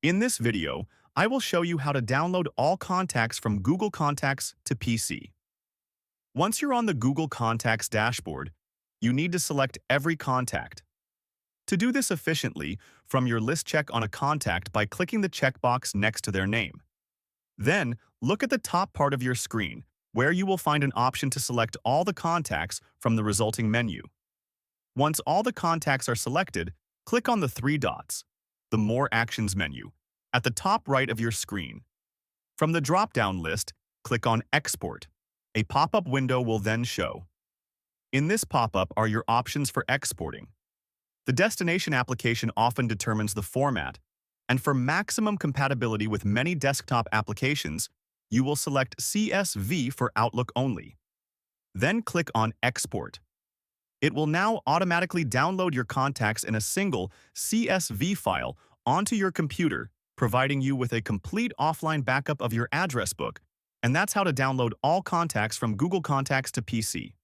In this video, I will show you how to download all contacts from Google Contacts to PC. Once you're on the Google Contacts dashboard, you need to select every contact. To do this efficiently, from your list, check on a contact by clicking the checkbox next to their name. Then, look at the top part of your screen, where you will find an option to select all the contacts from the resulting menu. Once all the contacts are selected, click on the three dots, the More Actions menu, at the top right of your screen. From the drop-down list, click on Export. A pop-up window will then show. In this pop-up are your options for exporting. The destination application often determines the format, and for maximum compatibility with many desktop applications, you will select CSV for Outlook only. Then click on Export. It will now automatically download your contacts in a single CSV file onto your computer, providing you with a complete offline backup of your address book. And that's how to download all contacts from Google Contacts to PC.